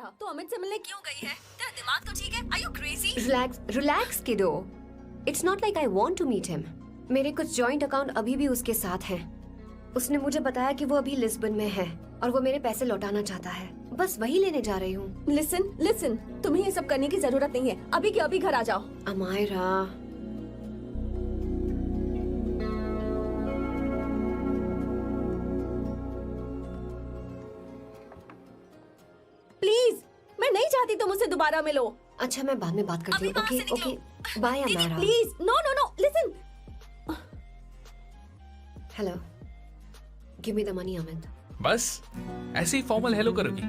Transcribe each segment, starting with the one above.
था तो अमित से मिलने क्यों गई है? तेरा दिमाग तो ठीक है? Are you crazy? Relax kiddo. It's not like I want to meet him. मेरे कुछ जॉइंट अकाउंट अभी भी उसके साथ हैं। उसने मुझे बताया कि वो अभी लिस्बन में है और वो मेरे पैसे लौटाना चाहता है। बस वही लेने जा रही हूँ। लिसन, तुम्हें ये सब करने की जरूरत नहीं है। अभी के अभी घर आ जाओ। अमायरा, प्लीज, मैं नहीं चाहती तुम मुझसे दोबारा मिलो। अच्छा मैं बाद में बात करती हूँ। Okay bye Amaira. Please, no, listen. Hello, give me the money Amit. बस ऐसे ही फॉर्मल हेलो करोगी,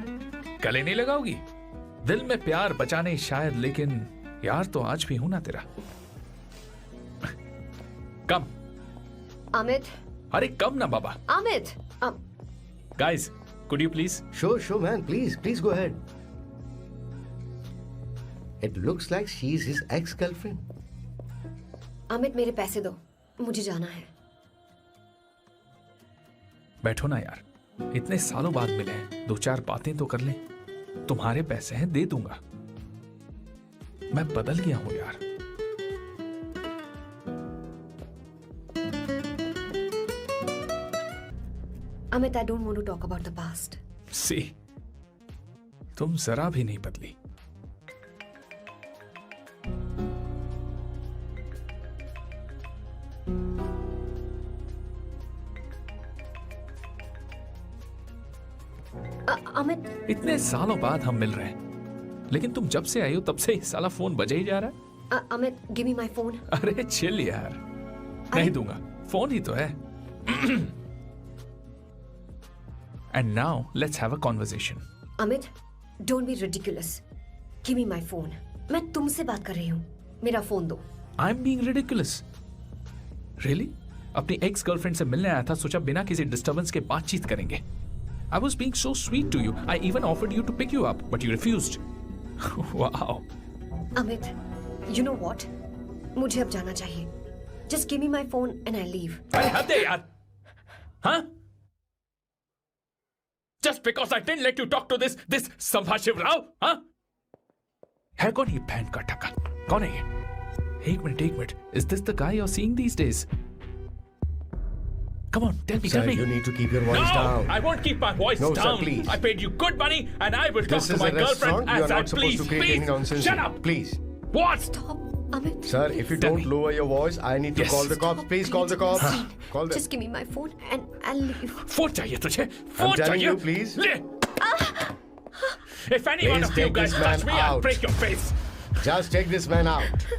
गले नहीं लगाओगी? दिल में प्यार बचा नहीं शायद, लेकिन यार तो आज भी हूं ना तेरा। कम अमित। अरे कम ना बाबा। Amit guys, could you please? Sure, man. Please go ahead. It looks like she's his ex-girlfriend. Amit मेरे पैसे दो, मुझे जाना है। बैठो ना यार, इतने सालों बाद मिले हैं, 2-4 बातें तो कर लें। तुम्हारे पैसे हैं, दे दूंगा। मैं बदल गया हूं यार। Amit, I don't want to talk about the past. सी, तुम जरा भी नहीं बदली। अमित, इतने सालों बाद हम मिल रहे हैं, लेकिन तुम जब से आई हो तब से ही साला फोन बजे ही जा रहा है। Amit, give me my phone. अरे चिल यार, नहीं दूंगा, फोन ही तो है। And now let's have a conversation. Amit, don't be ridiculous. Give me my phone. मैं तुमसे बात कर रही हूँ, मेरा फोन दो। I am being ridiculous? Really? अपनी एक्स गर्लफ्रेंड से मिलने आया था, सोचा बिना किसी डिस्टर्बेंस के बातचीत करेंगे। I was being so sweet to you. I even offered you to pick you up, but you refused. Wow. Amit, you know what? मुझे अब जाना चाहिए। Just give me my phone and I'll leave. अरे हद है यार, हाँ? Just because I didn't let you talk to this संभाशिव Rao, हाँ? है कौन ये बहन का टका? कौन है ये? एक minute. Is this the guy you're seeing these days? Come on, tell me. Sir, you need to keep your voice down. No, I won't keep my voice No, down. sir, please. I paid you good money, and I will talk This to is my a girlfriend restaurant. You as are I not supposed please. to create any nonsense. Shut up. Please. What? Stop, Amit. Sir, if you Tell don't me. lower your voice, I need to Yes. call the cops. Stop, Please call the cops. Call them. Just give me my phone and I'll leave. Phone चाहिए तुझे? I'm phone telling चाहिए? you, please. ले. If any one Please of you take guys this touch man me, I'll out. break your face. Just take this man out.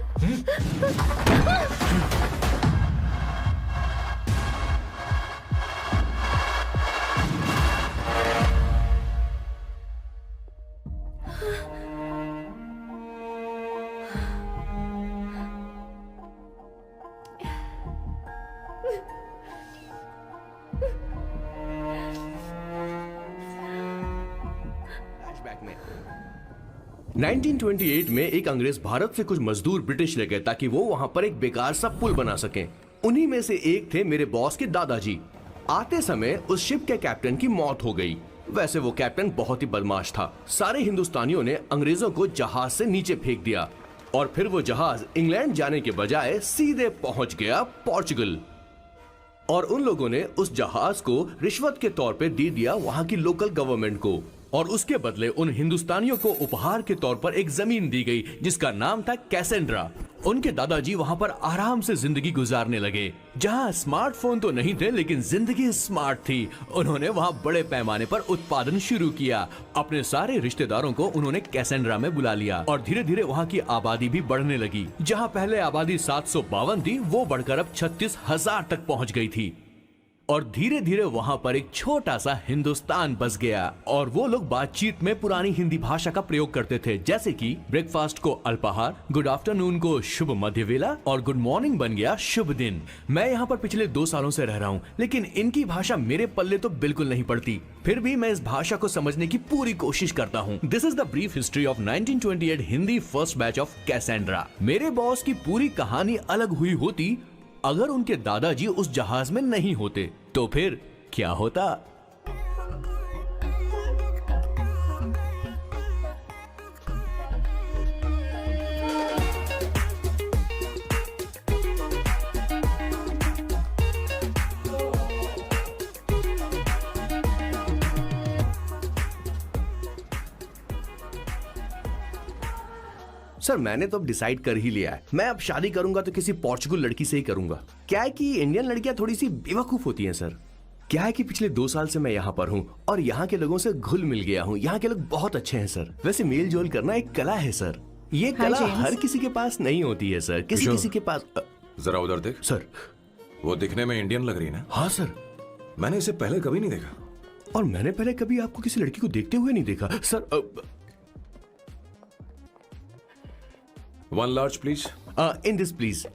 Flashback में 1928 में एक अंग्रेज भारत से कुछ मजदूर ब्रिटिश ले गए ताकि वो वहां पर एक बेकार सा पुल बना सकें। उन्हीं में से एक थे मेरे बॉस के दादाजी। आते समय उस शिप के कैप्टन की मौत हो गई। वैसे वो कैप्टन बहुत ही बदमाश था। सारे हिंदुस्तानियों ने अंग्रेजों को जहाज से नीचे फेंक दिया और फिर वो जहाज इंग्लैंड जाने के बजाय सीधे पहुंच गया पोर्चुगल। और उन लोगों ने उस जहाज को रिश्वत के तौर पे दे दिया वहां की लोकल गवर्नमेंट को, और उसके बदले उन हिंदुस्तानियों को उपहार के तौर पर एक जमीन दी गई जिसका नाम था कैसेंड्रा। उनके दादाजी वहां पर आराम से जिंदगी गुजारने लगे, जहां स्मार्टफोन तो नहीं थे लेकिन जिंदगी स्मार्ट थी। उन्होंने वहां बड़े पैमाने पर उत्पादन शुरू किया। अपने सारे रिश्तेदारों को उन्होंने कैसेंड्रा में बुला लिया और धीरे धीरे वहां की आबादी भी बढ़ने लगी। जहां पहले आबादी 752 थी, वो बढ़कर अब 36,000 तक पहुंच गई थी। और धीरे धीरे वहां पर एक छोटा सा हिंदुस्तान बस गया और वो लोग बातचीत में पुरानी हिंदी भाषा का प्रयोग करते थे, जैसे कि ब्रेकफास्ट को अल्पाहार, गुड आफ्टरनून को शुभ मध्य वेला और गुड मॉर्निंग बन गया शुभ दिन। मैं यहाँ पर पिछले 2 सालों से रह रहा हूँ, लेकिन इनकी भाषा मेरे पल्ले तो बिल्कुल नहीं पड़ती। फिर भी मैं इस भाषा को समझने की पूरी कोशिश करता हूँ। This is the brief history of 1928 Hindi first batch of Cassandra. मेरे बॉस की पूरी कहानी अलग हुई होती अगर उनके दादाजी उस जहाज में नहीं होते, तो फिर क्या होता। सर मैंने तो अब डिसाइड कर ही लिया है, मैं अब शादी करूंगा तो किसी पोर्चुगल लड़की से ही करूंगा। क्या है कि इंडियन लड़कियां थोड़ी सी बेवकूफ होती हैं सर। क्या है कि पिछले 2 साल से मैं यहाँ पर हूँ और यहाँ के लोगों से घुल मिल गया हूँ। यहाँ के लोग बहुत अच्छे हैं सर। वैसे मेल जोल करना एक कला है सर। ये कला हर किसी के पास नहीं होती है सर, किसी किसी के पास। जरा उधर देख। सर वो दिखने में इंडियन लग रही है ना? हाँ सर। मैंने इसे पहले कभी नहीं देखा। और मैंने पहले कभी आपको किसी लड़की को देखते हुए नहीं देखा sir. 1 large please. In this please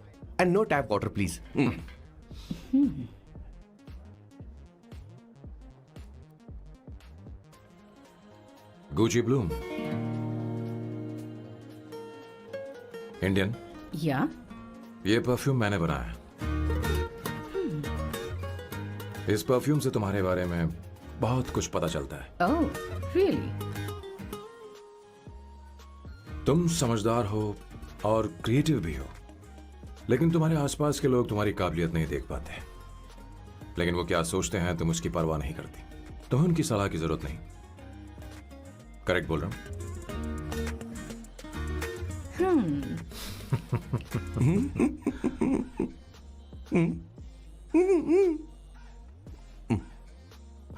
and no tap water please. Gucci Bloom. Indian. या ये परफ्यूम मैंने बनाया। इस परफ्यूम से तुम्हारे बारे में बहुत कुछ पता चलता है। Oh really? तुम समझदार हो और क्रिएटिव भी हो, लेकिन तुम्हारे आसपास के लोग तुम्हारी काबिलियत नहीं देख पाते। लेकिन वो क्या सोचते हैं तुम उसकी परवाह नहीं करती। तुम्हें उनकी सलाह की जरूरत नहीं। करेक्ट बोल रहा हूं?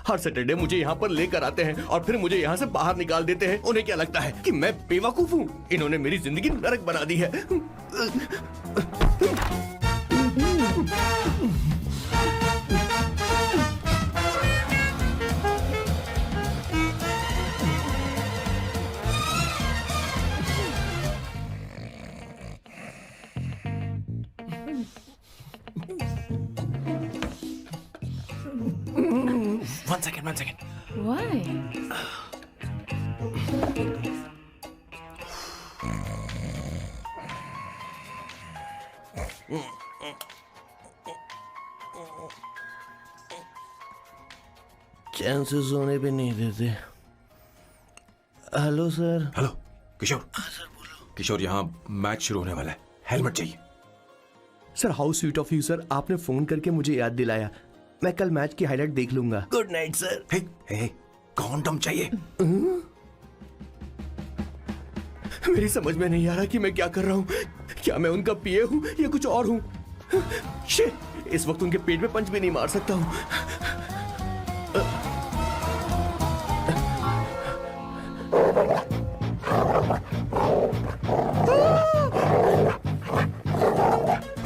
हर सैटरडे मुझे यहाँ पर लेकर आते हैं और फिर मुझे यहाँ से बाहर निकाल देते हैं। उन्हें क्या लगता है कि मैं बेवकूफ हूँ? इन्होंने मेरी जिंदगी नरक बना दी है। One second. व्हाई? चैन से सोने भी नहीं देते। Hello sir. हेलो किशोर। सर बोलो। किशोर, यहाँ मैच शुरू होने वाला है, हेलमेट चाहिए। Sir how sweet of you sir, आपने फोन करके मुझे याद दिलाया। मैं कल मैच की हाईलाइट देख लूंगा। Good night sir. Hey, condom चाहिए। मेरी समझ में नहीं आ रहा कि मैं क्या कर रहा हूँ। क्या मैं उनका पीए हूँ या कुछ और हूँ? शिट, इस वक्त उनके पेट में पंच भी नहीं मार सकता हूँ।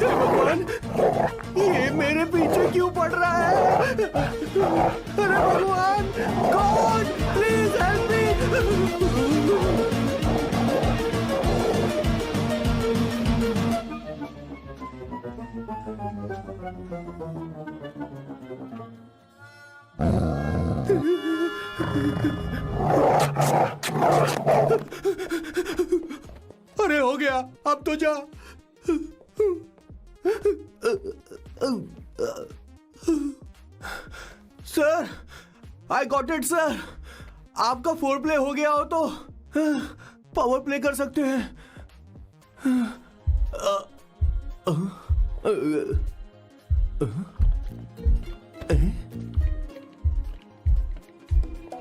भगवान, ये मेरे पीछे क्यों पड़ रहा है? अरे भगवान, गॉड प्लीज हेल्प मी। अरे हो गया, अब तो जा। Sir, I got it sir. आपका फोर प्ले हो गया हो तो पावर प्ले कर सकते हैं।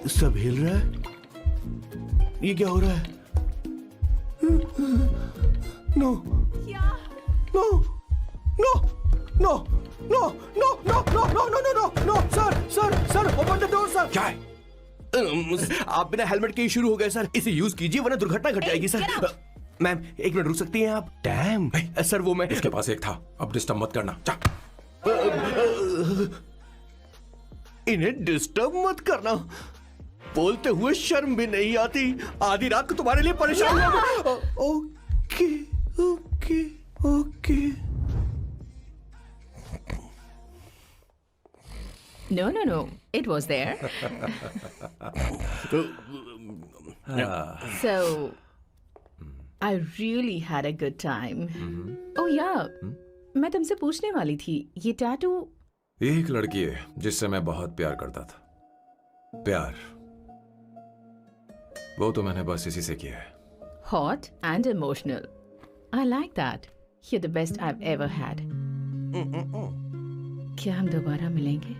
सब हिल रहा है, ये क्या हो रहा है? No no no no no no no no no no no no no sir open the door sir. क्या है? आप बिना हेलमेट के ही शुरू हो गए सर। इसे यूज कीजिए वरना दुर्घटना घट जाएगी सर। मैम 1 मिनट रुक सकती हैं आप? डैम सर, वो मैं इसके पास एक था, अब डिस्टर्ब मत करना। जा। इन्हें डिस्टर्ब मत करना। बोलते हुए शर्म भी नहीं आती। आधी रात को तुम्हारे लिए परेशान हो। Okay okay okay. No. It was there. So, I really had a good time. Oh yeah, मैं तुमसे पूछने वाली थी, ये टैटू? एक लड़की है जिससे मैं बहुत प्यार करता था। प्यार, वो तो मैंने बस इसी से किया है। Hot and emotional. I like that. You're the best I've ever had. क्या हम दोबारा मिलेंगे?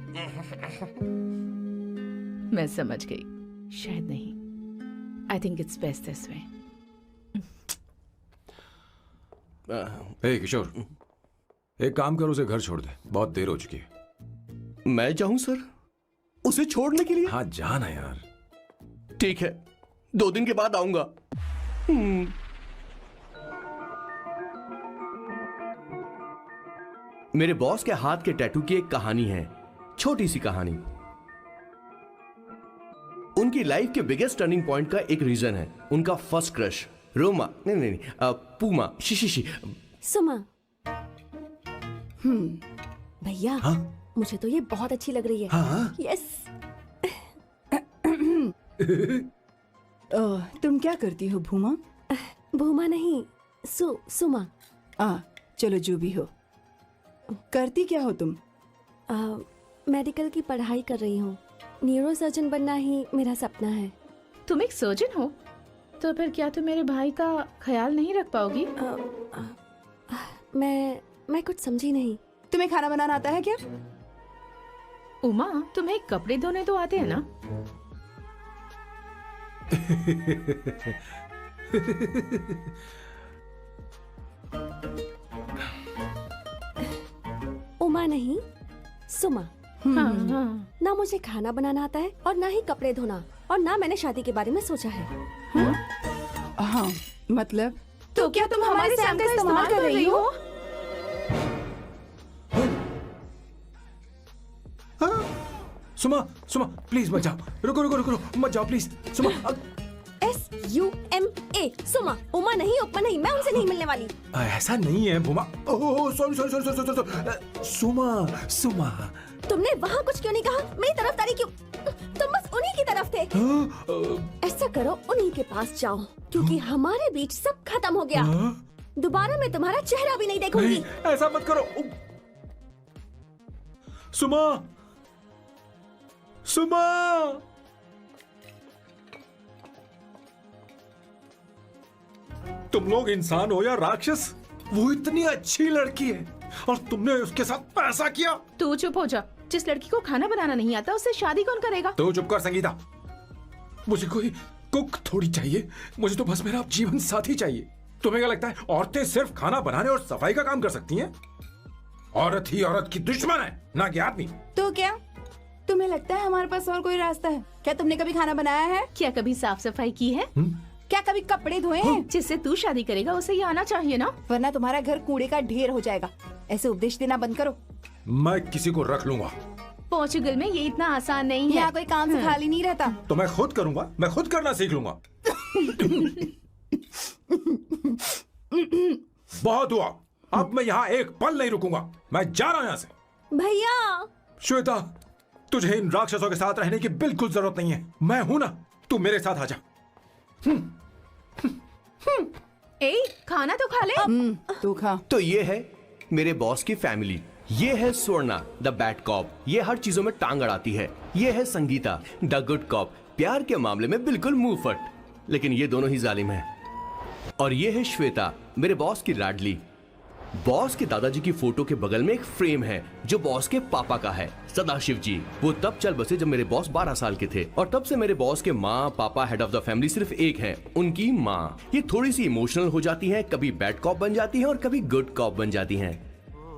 मैं समझ गई, शायद नहीं। I think it's best this way. हे किशोर, एक काम कर, उसे घर छोड़ दे, बहुत देर हो चुकी है। मैं जाऊं सर उसे छोड़ने के लिए? हाँ जा ना यार। ठीक है, 2 दिन के बाद आऊंगा। मेरे बॉस के हाथ के टैटू की एक कहानी है, छोटी सी कहानी। उनकी लाइफ के बिगेस्ट टर्निंग पॉइंट का एक रीजन है उनका फर्स्ट क्रश रोमा, नहीं, पूमा, शी। सुमा। भैया, मुझे तो ये बहुत अच्छी लग रही है। हाँ? यस। तुम क्या करती हो भूमा? भूमा नहीं, सुमा। चलो जो भी हो। करती क्या हो तुम? मेडिकल की पढ़ाई कर रही हूँ। न्यूरो सर्जन बनना ही मेरा सपना है। तुम एक सर्जन हो तो फिर क्या तुम मेरे भाई का ख्याल नहीं रख पाओगी? मैं कुछ समझी नहीं। तुम्हें खाना बनाना आता है क्या? उमा, तुम्हें कपड़े धोने तो आते हैं ना? उमा नहीं, सुमा। हाँ। ना मुझे खाना बनाना आता है और ना ही कपड़े धोना, और ना मैंने शादी के बारे में सोचा है। हाँ, मतलब तो क्या तुम हमारे सैम का इस्तेमाल कर रही हो? सुमा, प्लीज मत जाओ, रुको, मत जाओ प्लीज। सुमा, SUMA, सुमा। उमा नहीं, उपमा नहीं, मैं उनसे नहीं मिलने वाली। ऐसा नहीं है भूमा। Oh sorry. सुमा। तुमने वहाँ कुछ क्यों नहीं कहा? मेरी तरफदारी क्यों? तुम बस उन्हीं की तरफ थे। ऐसा करो, उन्हीं के पास जाओ, क्योंकि हमारे बीच सब खत्म हो गया। दोबारा मैं तुम्हारा चेहरा भी नहीं देखूंगी। नहीं, ऐसा मत करो। सुमा। तुम लोग इंसान हो या राक्षस? वो इतनी अच्छी लड़की है और तुमने उसके साथ ऐसा किया। तू चुप हो जा। जिस लड़की को खाना बनाना नहीं आता उससे शादी कौन करेगा? तो चुप कर संगीता। मुझे कोई कुक थोड़ी चाहिए, मुझे तो बस मेरा जीवन साथी चाहिए। तुम्हें क्या लगता है औरतें सिर्फ खाना बनाने और सफाई का काम कर सकती हैं? औरत ही औरत की दुश्मन है, ना कि आदमी। तो क्या तुम्हें लगता है हमारे पास और कोई रास्ता है? क्या तुमने कभी खाना बनाया है? क्या कभी साफ सफाई की है? क्या कभी कपड़े धोए हैं? जिससे तू शादी करेगा उसे ये आना चाहिए ना? वरना तुम्हारा घर कूड़े का ढेर हो जाएगा। ऐसे उपदेश देना बंद करो। मैं किसी को रख लूंगा। पोर्चुगल में ये इतना आसान नहीं है। यहाँ कोई काम से खाली नहीं रहता। तो मैं खुद करूंगा, मैं खुद करना सीख लूंगा। बहुत हुआ, अब मैं यहाँ एक पल नहीं रुकूंगा। मैं जा रहा हूँ यहाँ से। भैया। श्वेता, तुझे इन राक्षसों के साथ रहने की बिल्कुल जरूरत नहीं है। मैं हूं ना, तू मेरे साथ आ जा। ए, खाना तो खा ले। तू खा। तो ये है मेरे बॉस की फैमिली। ये है स्वर्णा द बैड कॉप, ये हर चीजों में टांग अड़ाती है। ये है संगीता द गुड कॉप, प्यार के मामले में बिल्कुल मुंह फट, लेकिन ये दोनों ही जालिम है। और ये है श्वेता, मेरे बॉस की लाडली। बॉस के दादाजी की फोटो के बगल में एक फ्रेम है जो बॉस के पापा का है, सदाशिव जी। वो तब चल बसे जब मेरे बॉस 12 साल के थे, और तब से मेरे बॉस के माँ पापा हेड ऑफ द फैमिली सिर्फ एक है, उनकी माँ। ये थोड़ी सी इमोशनल हो जाती हैं, कभी बैड कॉप बन जाती हैं और कभी गुड कॉप बन जाती हैं।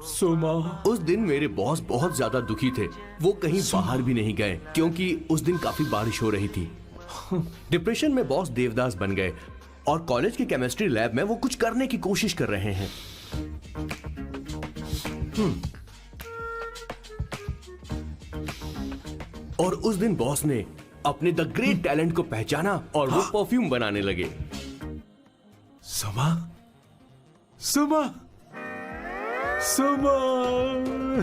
सुमा, उस दिन मेरे बॉस बहुत ज्यादा दुखी थे। वो कहीं बाहर भी नहीं गए क्योंकि उस दिन काफी बारिश हो रही थी। डिप्रेशन में बॉस देवदास बन गए और कॉलेज की केमिस्ट्री लैब में वो कुछ करने की कोशिश कर रहे हैं। और उस दिन बॉस ने अपने द ग्रेट टैलेंट को पहचाना और वो परफ्यूम बनाने लगे। सुमा, सुमा, सुमा,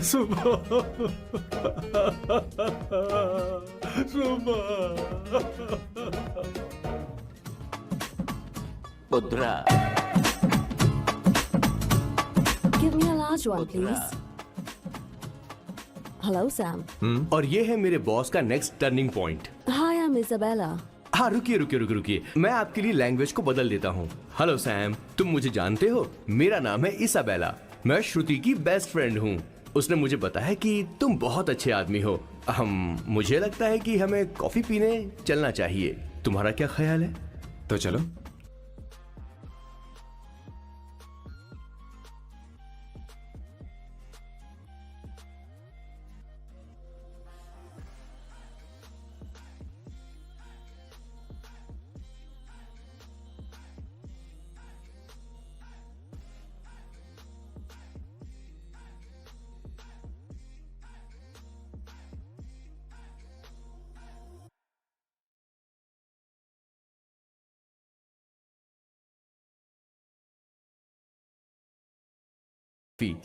सुमा, सुमा। पुत्रा, Give me a large one, please. Hello, Sam. और ये है मेरे बॉस का next turning point. Hi, I'm Isabella. हाँ, रुकिए, मैं आपके लिए लैंग्वेज को बदल देता हूँ। हेलो सैम, तुम मुझे जानते हो? मेरा नाम है इसाबेला। मैं श्रुति की बेस्ट फ्रेंड हूँ। उसने मुझे बताया कि तुम बहुत अच्छे आदमी हो। मुझे लगता है कि हमें कॉफी पीने चलना चाहिए। तुम्हारा क्या ख्याल है? तो चलो।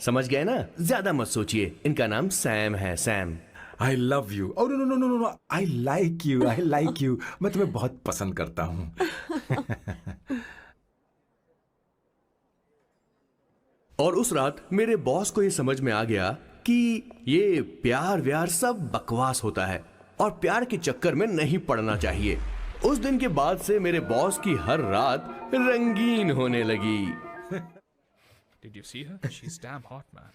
समझ गए ना? ज्यादा मत सोचिए, इनका नाम सैम है, Sam. I love you. Oh no no no no no, I like you, I like you. मैं तुम्हें बहुत पसंद करता हूँ। और उस रात मेरे बॉस को ये समझ में आ गया कि ये प्यार व्यार सब बकवास होता है और प्यार के चक्कर में नहीं पड़ना चाहिए। उस दिन के बाद से मेरे बॉस की हर रात रंगीन होने लगी। Did you see her? She's damn hot, man.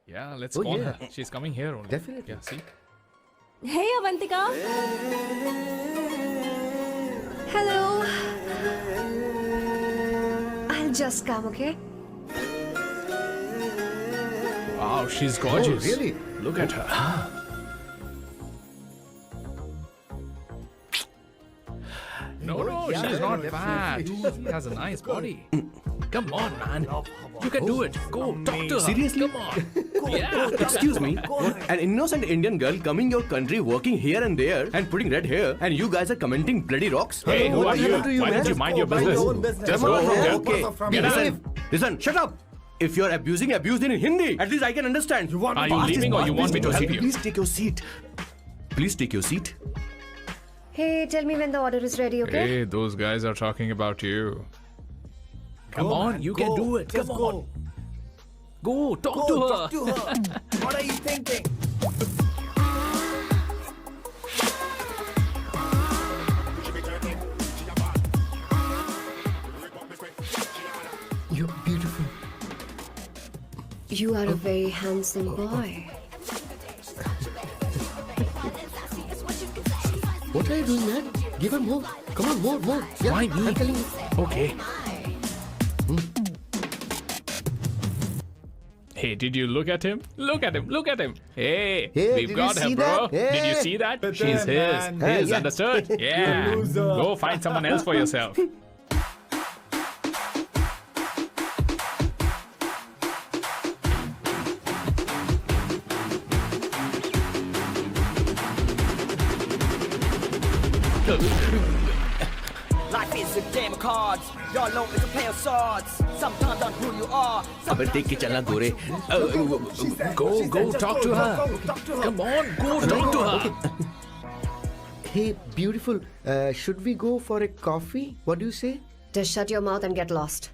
Yeah, let's call her. She's coming here only. Definitely. Yeah, see? Hey Avantika, Hello. I'll just come, okay? Wow, she's gorgeous. Oh, really? Look at her. No, she's not bad. She has a nice body. Come on, man. You can do it. Go, talk to her. Seriously? Come on. Yeah. Excuse me, an innocent Indian girl coming your country, working here and there, and putting red hair, and you guys are commenting bloody rocks? Hey, who What are the you? hell do you, Why man? don't you mind your Mind business? your own business. Just Come go on, from man. there. Okay. Listen, shut up. If you're abusing it in Hindi. At least I can understand. Are you leaving or you want me to sit here? Please take your seat. Please take your seat. Hey, tell me when the order is ready, okay? Hey, those guys are talking about you. Come on, you can do it. Come on. Go, talk to her. What are you thinking? You're beautiful. You are a very handsome boy. What are you doing, man? Give her more. Come on, more, more. Yeah, Why me? I'm telling you. Okay. Hey, did you look at him? Look at him, look at him. Hey, Hey, we've did got you her, see bro. that? Did you Hey. see that? But She's then, man. his, Yeah. understood? Yeah. Loser. Go find someone else for yourself. Life is a game of cards. Y'all know it's a play of swords. Sometimes on who you are. अबे देख के चलना गोरे. Go, talk to her. Come on, go, talk to her. Hey, beautiful. Should we go for a coffee? What do you say? Just shut your mouth and get lost.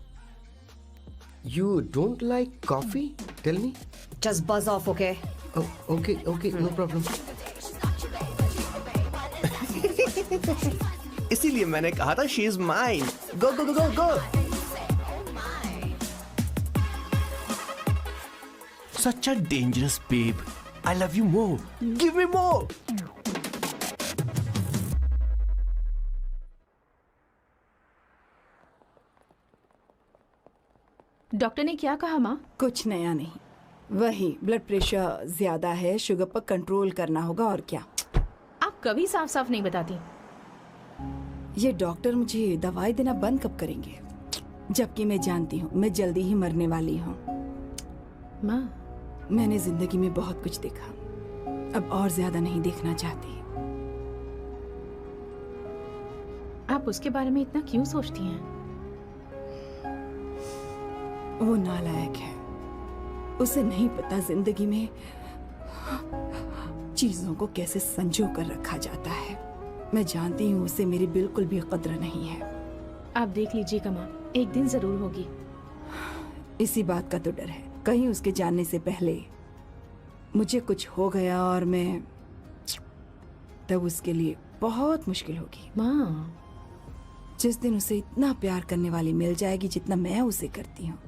You don't like coffee? Tell me. Just buzz off, okay? Oh, okay, no problem. इसीलिए मैंने कहा था she is mine. Go, go, go, go, go. Such a dangerous babe. I love you more. Give me more. Doctor ने क्या कहा माँ? कुछ नया नहीं, वही ब्लड प्रेशर ज्यादा है, शुगर पर कंट्रोल करना होगा और क्या। आप कभी साफ साफ नहीं बताती। ये डॉक्टर मुझे दवाई देना बंद कब करेंगे, जबकि मैं जानती हूँ मैं जल्दी ही मरने वाली हूँ। माँ, मैंने जिंदगी में बहुत कुछ देखा, अब और ज्यादा नहीं देखना चाहती। आप उसके बारे में इतना क्यों सोचती हैं? वो नालायक है, उसे नहीं पता जिंदगी में चीजों को कैसे संजो कर रखा जाता है। मैं जानती हूँ उसे मेरी बिल्कुल भी कद्र नहीं है। आप देख लीजिएगा माँ, एक दिन जरूर होगी। इसी बात का तो डर है, कहीं उसके जानने से पहले मुझे कुछ हो गया और मैं तब उसके लिए बहुत मुश्किल होगी। माँ, जिस दिन उसे इतना प्यार करने वाली मिल जाएगी जितना मैं उसे करती हूँ,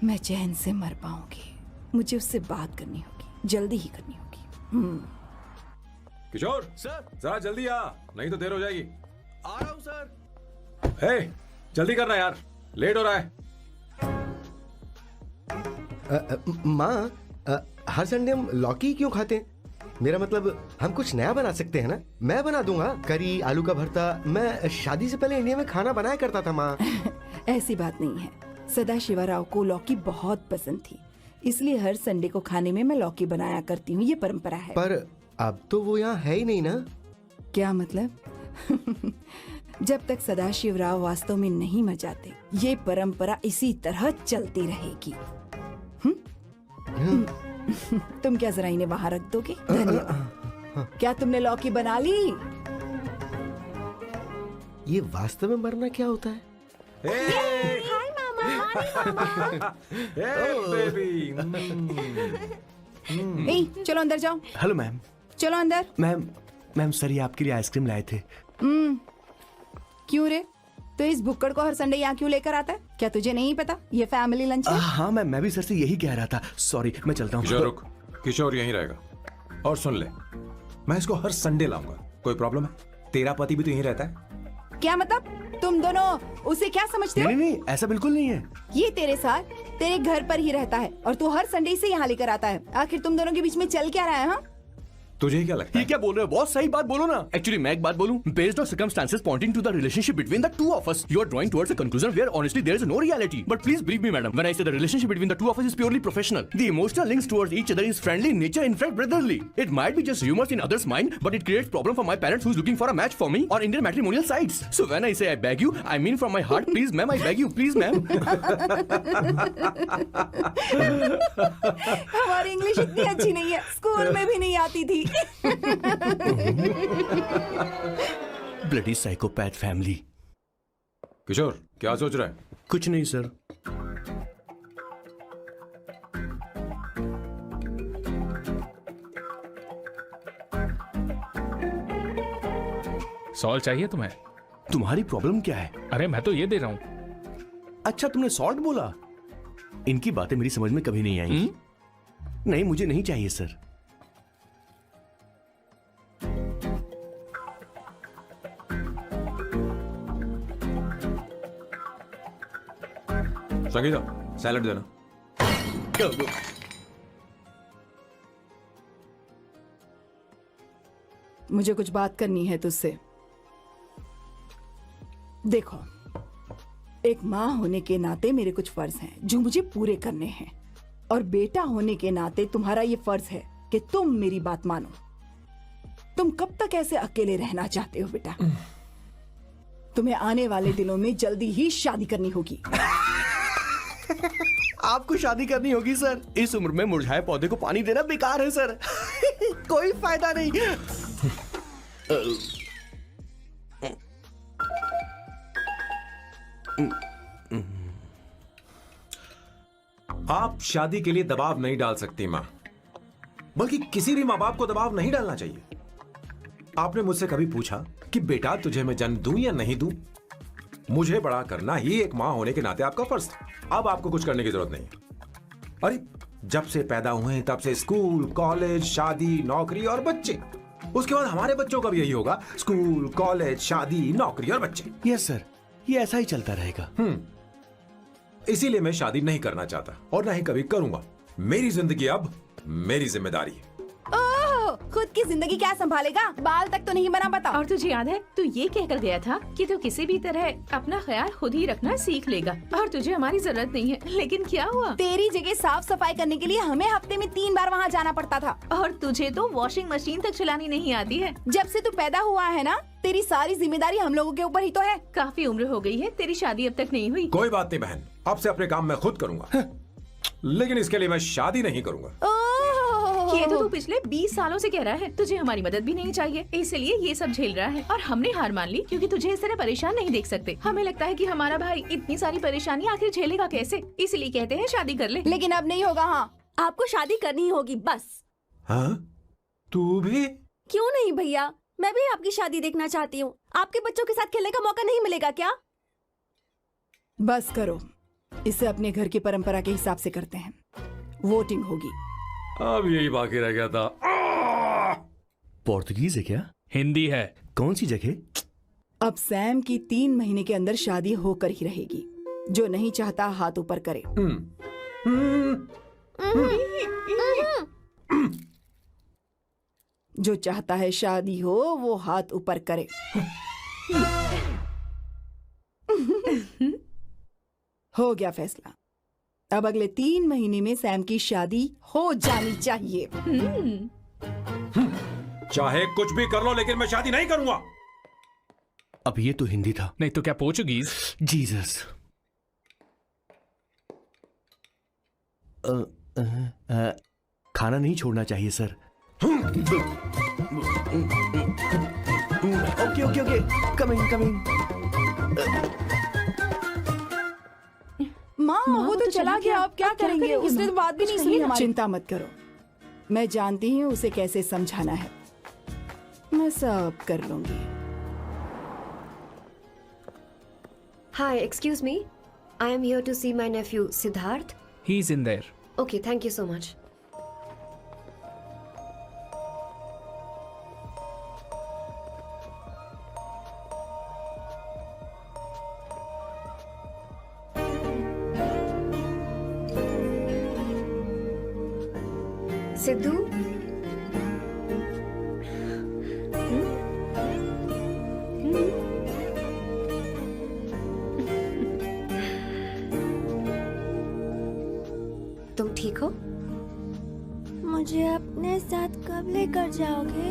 मैं चैन से मर पाऊंगी। मुझे उससे बात करनी होगी, जल्दी ही करनी होगी। किशोर सर, जरा जल्दी आ, नहीं तो देर हो जाएगी। आ रहा हूँ सर. हे, जल्दी करना यार, लेट हो रहा है। माँ, हर संडे हम लौकी क्यों खाते हैं? मेरा मतलब हम कुछ नया बना सकते हैं ना? मैं बना दूंगा करी, आलू का भरता। मैं शादी से पहले इंडिया में खाना बनाया करता था माँ। ऐसी बात नहीं है, सदाशिवराव को लौकी बहुत पसंद थी, इसलिए हर संडे को खाने में मैं लौकी बनाया करती हूँ, ये परंपरा है। पर अब तो वो यहाँ है ही नहीं ना। क्या मतलब? जब तक सदाशिव राव वास्तव में नहीं मर जाते ये परंपरा इसी तरह चलती रहेगी। तुम क्या जरा इन्हें वहां रख दोगे? धन्यवाद। क्या तुमने लौकी बना ली? ये वास्तव में मरना क्या होता है? हाय मामा। ए, चलो अंदर जाओ। Hello ma'am. चलो अंदर। मैम सर ये आपके लिए आइसक्रीम लाए थे। क्यों रे? तो इस भुक्कड़ को हर संडे यहाँ क्यों लेकर आता है? क्या तुझे नहीं पता ये फैमिली लंच है? हाँ मैम, मैं भी सर से यही कह रहा था। सॉरी, मैं चलता हूँ। किशोर रुक, किशोर यहीं रहेगा। और सुन ले, मैं इसको हर संडे लाऊंगा। कोई प्रॉब्लम है? तेरा पति भी तो यहीं रहता है। क्या मतलब? तुम दोनों उसे क्या समझते हो? नहीं, ऐसा बिल्कुल नहीं है। ये तेरे साथ तेरे घर पर ही रहता है और तू हर संडे से यहाँ लेकर आता है। आखिर तुम दोनों के बीच में चल क्या रहा है? हाँ, तुझे क्या लगता ये है? क्या बोल रहे हो बॉस? सही बात बोलो ना। एक्चुअली मैं एक बात बोलूं, based on circumstances pointing to the relationship between the two of us, you are drawing towards a conclusion where honestly there is no reality. But please believe me madam, when I say the relationship between the two of us is purely professional. The emotional links towards each other is friendly in nature, in fact brotherly. It might be just humours in others mind, but it creates problem for my parents who is looking for a match for me और Indian matrimonial sites. So when I say I beg you, I mean from my heart, please ma'am, I beg you, please ma'am. हमारी English इतनी अच्छी नहीं है, school में भी नहीं आती थी। Bloody psychopath family. किशोर क्या सोच रहा है? कुछ नहीं सर। सॉल्ट चाहिए तुम्हें? तुम्हारी प्रॉब्लम क्या है? अरे मैं तो ये दे रहा हूँ। अच्छा तुमने सॉल्ट बोला? इनकी बातें मेरी समझ में कभी नहीं आई। नहीं, मुझे नहीं चाहिए सर। संगीता सैलड देना। मुझे कुछ बात करनी है तुझसे। देखो, एक माँ होने के नाते मेरे कुछ फर्ज हैं जो मुझे पूरे करने हैं, और बेटा होने के नाते तुम्हारा ये फर्ज है कि तुम मेरी बात मानो। तुम कब तक ऐसे अकेले रहना चाहते हो बेटा? तुम्हें आने वाले दिनों में जल्दी ही शादी करनी होगी। आपको शादी करनी होगी सर? इस उम्र में मुरझाए पौधे को पानी देना बेकार है सर। कोई फायदा नहीं। आप शादी के लिए दबाव नहीं डाल सकती माँ, बल्कि किसी भी माँ बाप को दबाव नहीं डालना चाहिए। आपने मुझसे कभी पूछा कि बेटा तुझे मैं जन्म दूं या नहीं दूं? मुझे बड़ा करना ही एक माँ होने के नाते आपका फर्ज था। अब आपको कुछ करने की जरूरत नहीं। अरे जब से पैदा हुए तब से स्कूल, कॉलेज, शादी, नौकरी और बच्चे। उसके बाद हमारे बच्चों का भी यही होगा, स्कूल, कॉलेज, शादी, नौकरी और बच्चे। यस सर, ये ऐसा ही चलता रहेगा। इसीलिए मैं शादी नहीं करना चाहता और ना ही कभी करूंगा। मेरी जिंदगी अब मेरी जिम्मेदारी है। ओह, खुद की जिंदगी क्या संभालेगा? बाल तक तो नहीं बना पता। और तुझे याद है तू ये कहकर गया था कि तू किसी भी तरह अपना ख्याल खुद ही रखना सीख लेगा और तुझे हमारी जरूरत नहीं है। लेकिन क्या हुआ? तेरी जगह साफ सफाई करने के लिए हमें हफ्ते में 3 बार वहाँ जाना पड़ता था। और तुझे तो वॉशिंग मशीन तक चलानी नहीं आती है। जब से तू पैदा हुआ है ना, तेरी सारी जिम्मेदारी हम लोगों के ऊपर ही तो है। काफी उम्र हो गई है, तेरी शादी अब तक नहीं हुई। कोई बात नहीं बहन, अब से अपने काम मैं खुद करूंगा। लेकिन इसके लिए मैं शादी नहीं करूंगा। ये तो तू पिछले 20 सालों से कह रहा है। तुझे हमारी मदद भी नहीं चाहिए, इसलिए ये सब झेल रहा है। और हमने हार मान ली क्योंकि तुझे इस तरह परेशान नहीं देख सकते। हमें लगता है कि हमारा भाई इतनी सारी परेशानी आखिर झेलेगा कैसे, इसलिए कहते हैं शादी कर ले। लेकिन अब नहीं होगा। हाँ, आपको शादी करनी होगी बस। हाँ? तू भी? क्यों नहीं भैया, मैं भी आपकी शादी देखना चाहती हूँ। आपके बच्चों के साथ खेलने का मौका नहीं मिलेगा क्या? बस करो, इसे अपने घर की परंपरा के हिसाब से करते हैं। वोटिंग होगी। अब यही बाकी रह गया था। पोर्तुगीज है क्या? हिंदी है। कौन सी जगह? अब सैम की 3 महीने के अंदर शादी होकर ही रहेगी। जो नहीं चाहता हाथ ऊपर करे। जो चाहता है शादी हो वो हाथ ऊपर करे। हो गया फैसला। अब अगले 3 महीने में सैम की शादी हो जानी चाहिए। चाहे कुछ भी कर लो, लेकिन मैं शादी नहीं करूंगा। अब ये तो हिंदी था। नहीं तो क्या पोर्चुगीज? जीसस। खाना नहीं छोड़ना चाहिए sir. Okay okay okay, coming coming. माँ वो तो चला गया, अब क्या करेंगे? उसने तो बात भी नहीं सुनी हमारी। चिंता मत करो, मैं जानती हूँ उसे कैसे समझाना है, मैं सब कर लूंगी। Hi, excuse me. I am here to see my nephew Siddharth. He is in their. Okay, thank you so much. Sidhu, तुम ठीक हो? मुझे अपने साथ कब लेकर जाओगे?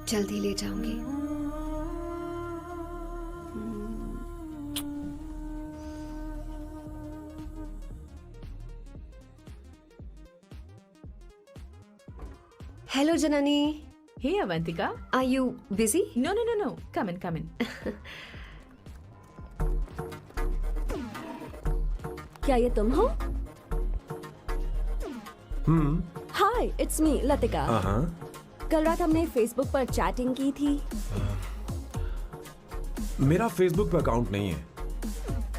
जल्दी ले जाऊंगी। Hello Janani, hey Avantika. Are you busy? No no no no, come in come in. क्या ये तुम हो? Hi, it's me Latika. कल रात हमने फेसबुक पर चैटिंग की थी। मेरा फेसबुक पे अकाउंट नहीं है,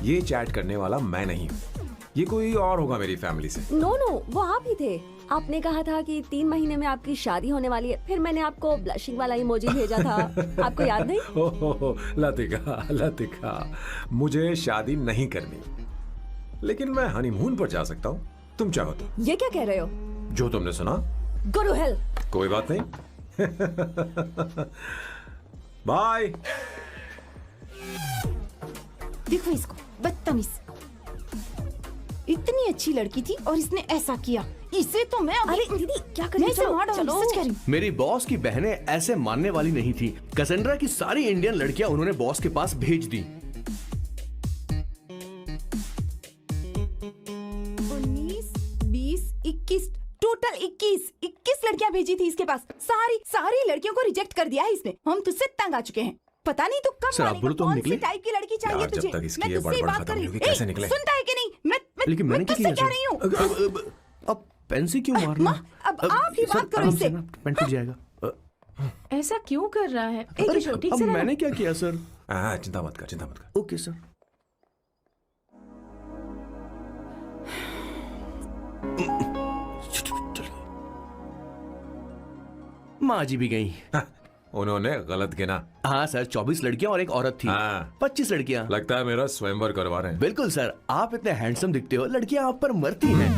ये चैट करने वाला मैं नहीं हूँ, ये कोई और होगा मेरी फैमिली से। नो नो, वो आप ही थे। आपने कहा था कि 3 महीने में आपकी शादी होने वाली है, फिर मैंने आपको ब्लशिंग वाला इमोजी भेजा था। आपको याद नहीं? ओहो लतिका, लतिका, मुझे शादी नहीं करनी, लेकिन मैं हनीमून पर जा सकता हूँ, तुम चाहो तो। ये क्या कह रहे हो? जो तुमने सुना। Go to hell. कोई बात नहीं। बाय। देखो इसको, बदतमीज। इतनी अच्छी लड़की थी और इसने ऐसा किया। इसे तो मैं अरे दीदी क्या कर मैं रही इसे हो? मार डालूंगी, चलो। सच कह रही हूँ। मेरी बॉस की बहनें ऐसे मानने वाली नहीं थी। कैसेंड्रा की सारी इंडियन लड़कियां उन्होंने बॉस के पास भेज दी। 19, 20, 21, टोटल 21 लड़कियां भेजी थी इसके पास। सारी लड़कियों को रिजेक्ट कर दिया है इसने। हम तुझसे तंग आ चुके हैं। पता नहीं तू कब सर, आप मानेगा, बोलो तो हम कौन निकले? सी टाइप की लड़की चाहिए यार, जब तुझे? तक इसकी मैं ये तुझसे ही बड़बड़ बात खत्म कर नहीं रही होगी, कैसे हूँ। निकले? सुनता है कि नहीं? लेकिन मैं मैंने क्या तुझसे किया कह रही हूँ। सर? अब पेन से क्यों मारना? अब आप ही बात करो इससे। पेन टूट जाएगा। ऐसा क्यों कर रहा है? एक किशोर, ठीक अब से रहना। मैंने क्या किया सर? चिंता मत कर, चिंता मत कर। Okay sir. माँ जी भी गई। उन्होंने गलत गिना। हाँ सर, 24 लड़कियां और एक औरत थी। हाँ। 25 लड़कियां। लगता है मेरा स्वयंवर करवा रहे हैं। बिल्कुल सर, आप इतने हैंडसम दिखते हो, लड़कियां आप पर मरती हैं।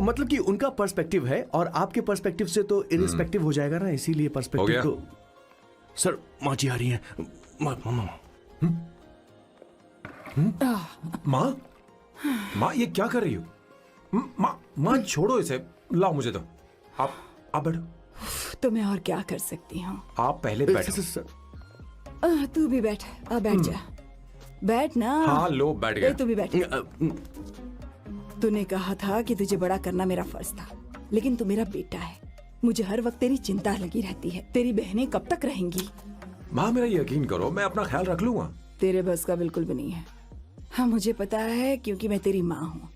मतलब कि उनका पर्सपेक्टिव है और आपके पर्सपेक्टिव से तो इरिस्पेक्टिव हो जाएगा ना, इसीलिए हो पर्सपेक्टिव गया? तो। सर माँ जी आ रही हैं। माँ, माँ ये क्या कर रही हो? माँ छोड़ो इसे, लाओ मुझे दो। आप बैठो। तो मैं और क्या कर सकती हूँ? आप पहले बैठो। तू भी बैठ, बैठ जा, बैठ ना। हाँ लो, बैठ गया। तू भी बैठ। तूने कहा था कि तुझे बड़ा करना मेरा फर्ज था, लेकिन तू मेरा बेटा है। मुझे हर वक्त तेरी चिंता लगी रहती है। तेरी बहनें कब तक रहेंगी? माँ मेरा यकीन करो, मैं अपना ख्याल रख लूंगा। तेरे बस का बिल्कुल भी नहीं है। हाँ मुझे पता है, क्योंकि मैं तेरी माँ हूँ।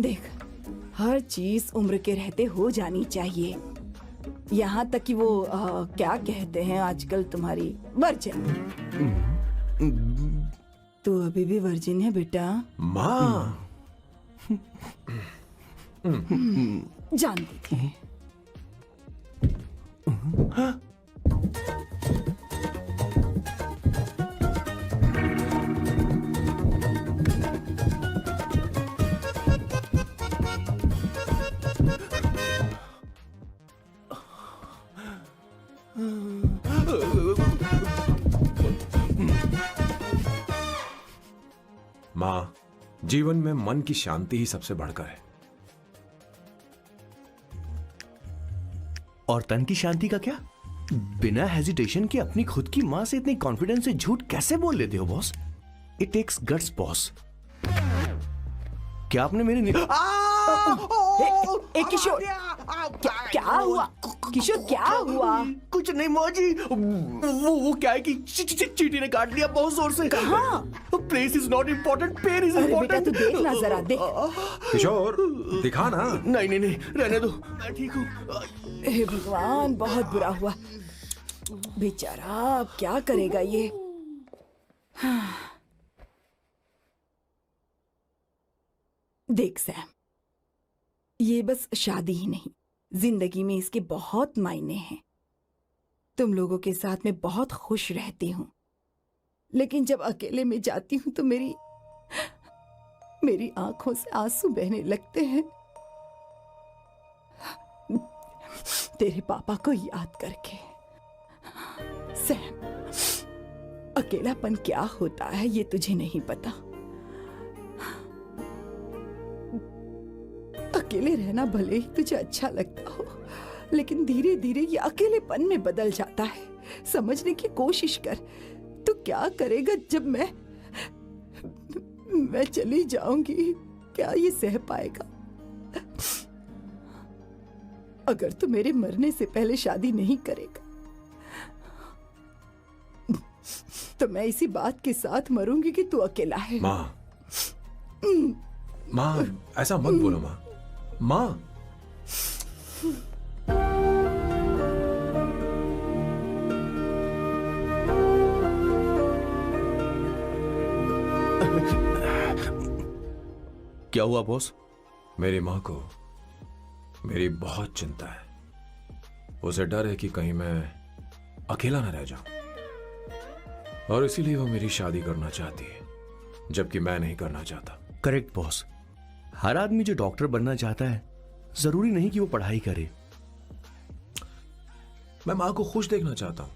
देख, हर चीज उम्र के रहते हो जानी चाहिए, यहाँ तक कि वो क्या कहते हैं आजकल तुम्हारी वर्जिन। तू अभी भी वर्जिन है बेटा? माँ जानती थी। माँ, जीवन में मन की शांति ही सबसे बढ़कर है। और तन की शांति का क्या? बिना हेजिटेशन के अपनी खुद की मां से इतनी कॉन्फिडेंस से झूठ कैसे बोल लेते हो boss? It takes guts boss. क्या आपने मेरे किशोर, क्या हुआ? किशोर क्या हुआ? कुछ नहीं मौजी, वो क्या है कि चींटी ने काट लिया बहुत जोर से। कहाँ? Place is not important, pain is अरे बेटा इम्पोर्टेंट। तू देख ना जरा, देख। किशोर दिखा ना। नहीं, रहने दो, मैं ठीक हूँ। हे भगवान, बहुत बुरा हुआ बेचारा, अब क्या करेगा ये? देख सैम, ये बस शादी ही नहीं, जिंदगी में इसके बहुत मायने हैं। तुम लोगों के साथ मैं बहुत खुश रहती हूँ, लेकिन जब अकेले में जाती हूँ तो मेरी आंखों से आंसू बहने लगते हैं, तेरे पापा को याद करके। सैम, अकेलापन क्या होता है ये तुझे नहीं पता। अकेले रहना भले ही तुझे अच्छा लगता हो, लेकिन धीरे धीरे ये अकेलेपन में बदल जाता है। समझने की कोशिश कर। तू क्या करेगा जब मैं चली जाऊंगी? क्या ये सह पाएगा? अगर तू मेरे मरने से पहले शादी नहीं करेगा तो मैं इसी बात के साथ मरूंगी कि तू अकेला है। माँ ऐसा मत बोलो माँ। क्या हुआ बॉस? मेरी माँ को मेरी बहुत चिंता है। उसे डर है कि कहीं मैं अकेला न रह जाऊं, और इसीलिए वो मेरी शादी करना चाहती है, जबकि मैं नहीं करना चाहता। Correct boss. हर आदमी जो डॉक्टर बनना चाहता है, जरूरी नहीं कि वो पढ़ाई करे। मैं माँ को खुश देखना चाहता हूं,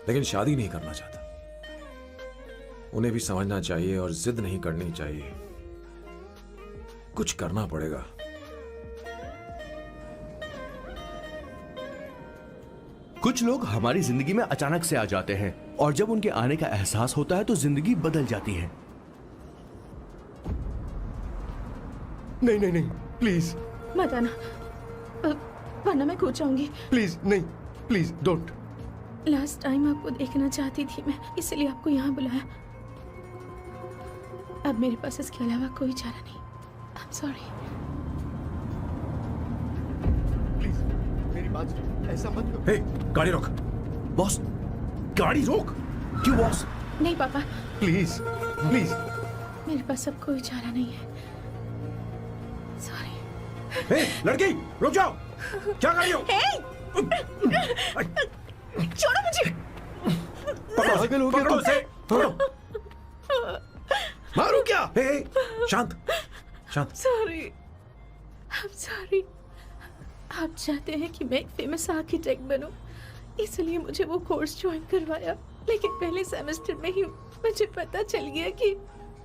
लेकिन शादी नहीं करना चाहता। उन्हें भी समझना चाहिए और जिद नहीं करनी चाहिए। कुछ करना पड़ेगा। कुछ लोग हमारी जिंदगी में अचानक से आ जाते हैं, और जब उनके आने का एहसास होता है तो जिंदगी बदल जाती है। नहीं, प्लीज मत आना, वरना मैं खो जाऊंगी। प्लीज नहीं, प्लीज डोंट। लास्ट टाइम आपको देखना चाहती थी मैं, इसलिए आपको यहाँ बुलाया। अब मेरे पास इसके अलावा कोई चारा नहीं। I'm sorry। प्लीज मेरी बात सुनो, ऐसा मत करो। हे, गाड़ी रोक। बॉस, गाड़ी रोक। क्यों बॉस? नहीं पापा, प्लीज प्लीज। मेरे पास अब कोई चारा नहीं है। सॉरी। हे, लड़की रुक जाओ। क्या कर रही हो? छोड़ो मुझे। पागल हो गया पकड़ो तुम। उसे, पकड़ो। मारू क्या? हे, शांत शांत। Sorry, I'm sorry। आप चाहते हैं कि मैं एक फेमस आर्किटेक्ट बनूं, इसलिए मुझे वो कोर्स ज्वाइन करवाया, लेकिन पहले सेमेस्टर में ही मुझे पता चल गया कि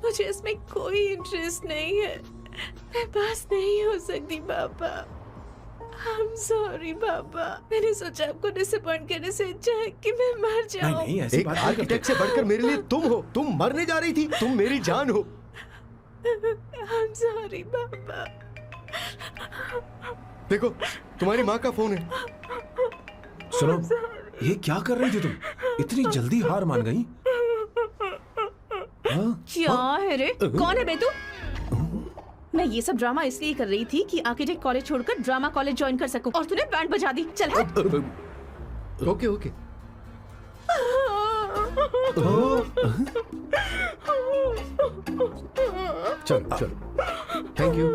मुझे इसमें कोई इंटरेस्ट नहीं है। मैं पास नहीं हो सकती पापा। I'm sorry पापा। मैंने सोचा आपको डिसअपॉइंट करने से अच्छा है कि मैं मर जाऊं। नहीं, ऐसी एक बात नहीं आर्किटेक्ट से करते। बढ़कर मेरे लिए तुम हो। तुम मरने जा रही थी, तुम मेरी जान हो। I'm sorry पापा। देखो तुम्हारी माँ का फोन है। सुनो, ये क्या कर रही थी तुम? इतनी जल्दी हार मान गई? क्या है रे? कौन है बे तू? मैं ये सब ड्रामा इसलिए कर रही थी कि आर्किटेक्ट कॉलेज छोड़कर ड्रामा कॉलेज ज्वाइन कर सकूं, और तूने बैंड बजा दी। चल हट। Okay okay. चलो चलो, थैंक यू।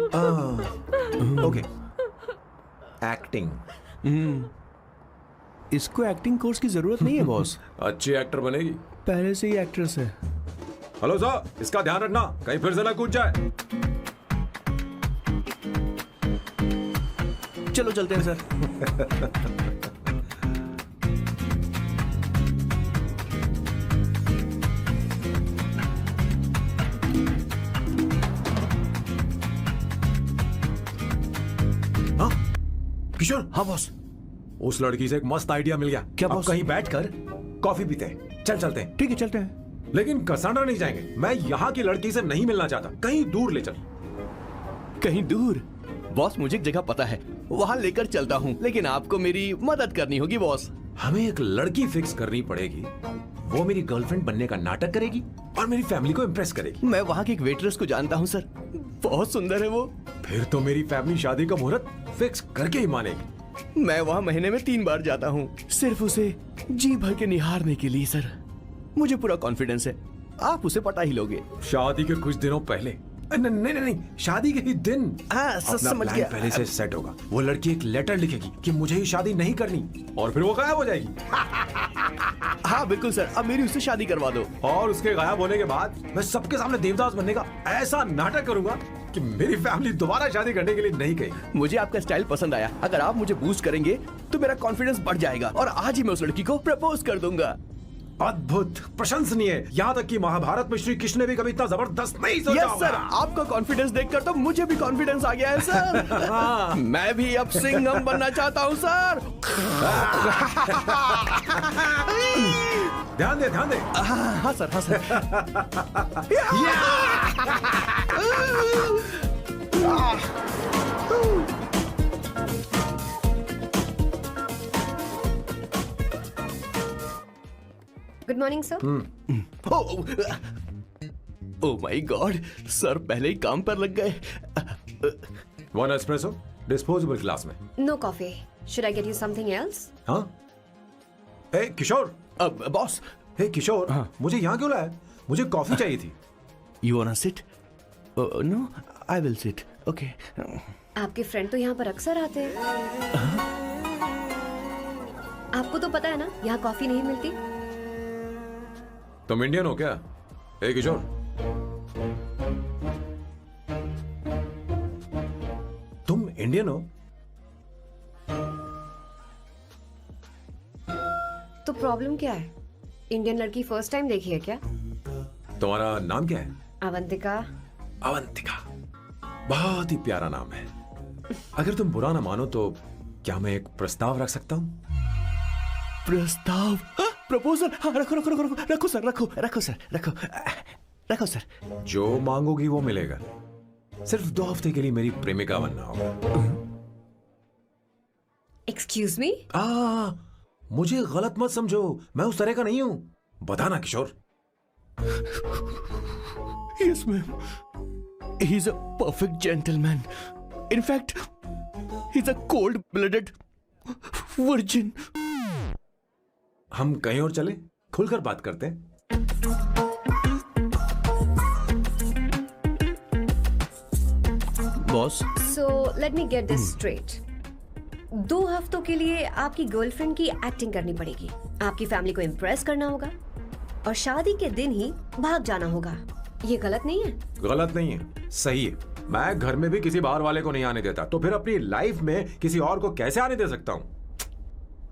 ओके। एक्टिंग। इसको एक्टिंग कोर्स की जरूरत नहीं है बॉस। अच्छी एक्टर बनेगी। पहले से ही एक्ट्रेस है। हेलो सर, इसका ध्यान रखना कहीं फिर से ना कूद जाए। चलो चलते हैं सर। हाँ किशोर। हाँ बॉस। उस लड़की से एक मस्त आइडिया मिल गया। क्या अब बॉस? कहीं बैठकर कॉफी पीते हैं। चल चलते हैं। ठीक है, चलते हैं। लेकिन कसांड्रा नहीं जाएंगे। मैं यहाँ की लड़की से नहीं मिलना चाहता। कहीं दूर ले चल। कहीं दूर? बॉस, मुझे एक जगह पता है, वहाँ लेकर चलता हूँ, लेकिन आपको मेरी मदद करनी होगी बॉस। हमें एक लड़की फिक्स करनी पड़ेगी। वो मेरी गर्लफ्रेंड बनने का नाटक करेगी और मेरी फैमिली को इम्प्रेस करेगी। मैं वहाँ की एक वेट्रेस को जानता हूँ सर, बहुत सुंदर है वो। फिर तो मेरी फैमिली शादी का मुहूर्त फिक्स करके ही मानेगी। मैं वहाँ महीने में 3 बार जाता हूँ, सिर्फ उसे जी भर के निहारने के लिए सर। मुझे पूरा कॉन्फिडेंस है आप उसे पटा ही लोगे। शादी के कुछ दिनों पहले नहीं, शादी के ही दिन हाँ, अपना समझ प्लान गया। पहले से सेट होगा। वो लड़की एक लेटर लिखेगी कि मुझे ही शादी नहीं करनी, और फिर वो गायब हो जाएगी। हाँ बिल्कुल सर, अब मेरी उससे शादी करवा दो। और उसके गायब होने के बाद मैं सबके सामने देवदास बनने का ऐसा नाटक करूंगा कि मेरी फैमिली दोबारा शादी करने के लिए नहीं कहेगी। मुझे आपका स्टाइल पसंद आया। अगर आप मुझे बूस्ट करेंगे तो मेरा कॉन्फिडेंस बढ़ जाएगा और आज ही मैं उस लड़की को प्रपोज कर दूंगा। अद्भुत, प्रशंसनीय। यहाँ तक कि महाभारत में श्री कृष्ण ने भी कभी इतना जबरदस्त नहीं सोचा यस होगा। सर, आपका कॉन्फिडेंस देखकर तो मुझे भी कॉन्फिडेंस आ गया है सर। मैं भी अब सिंघम बनना चाहता हूँ सर। ध्यान दे, ध्यान दे। हाँ सर, हाँ sir. Good morning sir. Oh my god, sir पहले ही काम पर लग गए। 1 एस्प्रेसो डिस्पोजेबल ग्लास में। No coffee. Should I get you something else? हाँ। ए किशोर। अब बॉस, हे किशोर, मुझे यहाँ क्यों लाया? मुझे कॉफी चाहिए थी। You want to sit? No, I will sit. Okay. आपके फ्रेंड तो यहाँ पर अक्सर आते हैं। आपको तो पता है ना यहाँ कॉफी नहीं मिलती। तुम इंडियन हो क्या? हे किशोर, तुम इंडियन हो? तो प्रॉब्लम क्या है? इंडियन लड़की फर्स्ट टाइम देखी है क्या? तुम्हारा नाम क्या है? अवंतिका। अवंतिका, बहुत ही प्यारा नाम है। अगर तुम बुरा ना मानो तो क्या मैं एक प्रस्ताव रख सकता हूँ? प्रस्ताव? प्रपोजल? हाँ, रखो रखो रखो रखो रखो सर, रखो रखो सर, रखो रखो सर। जो मांगोगी वो मिलेगा। सिर्फ 2 हफ्ते के लिए मेरी प्रेमिका बनना होगा। Excuse me? मुझे गलत मत समझो, मैं उस तरह का नहीं हूं। बताना Kishore. Yes ma'am, he is a perfect gentleman. In fact he is a cold blooded virgin. हम कहीं और चले, खुलकर बात करते हैं। Boss, so let me get this straight. 2 हफ्तों के लिए आपकी गर्लफ्रेंड की एक्टिंग करनी पड़ेगी, आपकी फैमिली को इम्प्रेस करना होगा और शादी के दिन ही भाग जाना होगा। ये गलत नहीं है? गलत नहीं है, सही है। मैं घर में भी किसी बाहर वाले को नहीं आने देता, तो फिर अपनी लाइफ में किसी और को कैसे आने दे सकता हूं?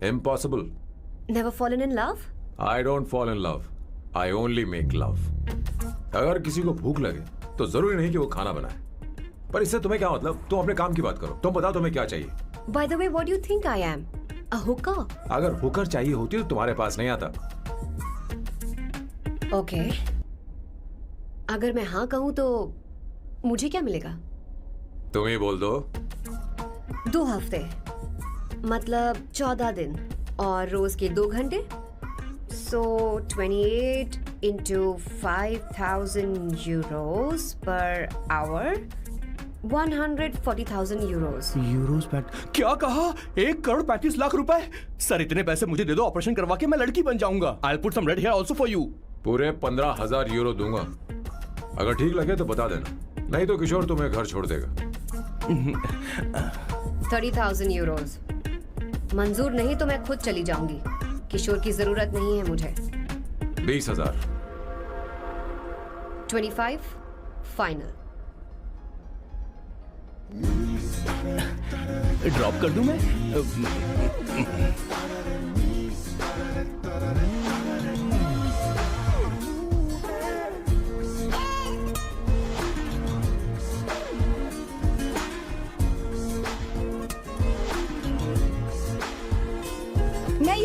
Impossible. Never fallen in love? I don't fall in love, I only make love. अगर किसी को भूख लगे तो जरूरी नहीं कि वो खाना बनाए, पर इससे तुम्हें क्या मतलब? तुम अपने काम की बात करो। तुम बताओ तुम्हें क्या चाहिए? By the way, what do you think I am? A hooker? अगर हुकर चाहिए होती तो तुम्हारे पास नहीं आता। Okay. अगर मैं हाँ कहूँ तो मुझे क्या मिलेगा? तुम ही बोल दो। 2 हफ्ते मतलब 14 दिन और रोज के 2 घंटे। So 28 into 5,000 euros per hour, 140,000 euros. Euros PAT? क्या कहा? 1,35,00,000 रुपए? सर इतने पैसे मुझे दे दो, ऑपरेशन करवा के मैं लड़की बन जाऊंगा। I'll put some red hair also for you. पूरे 15,000 यूरो दूंगा। अगर ठीक लगे तो बता देना, नहीं तो किशोर तुम्हें घर छोड़ देगा। 30,000 euros. मंजूर नहीं तो मैं खुद चली जाऊंगी। किशोर की जरूरत नहीं है मुझे। 20,000। 25 फाइनल। ड्रॉप कर दूं मैं?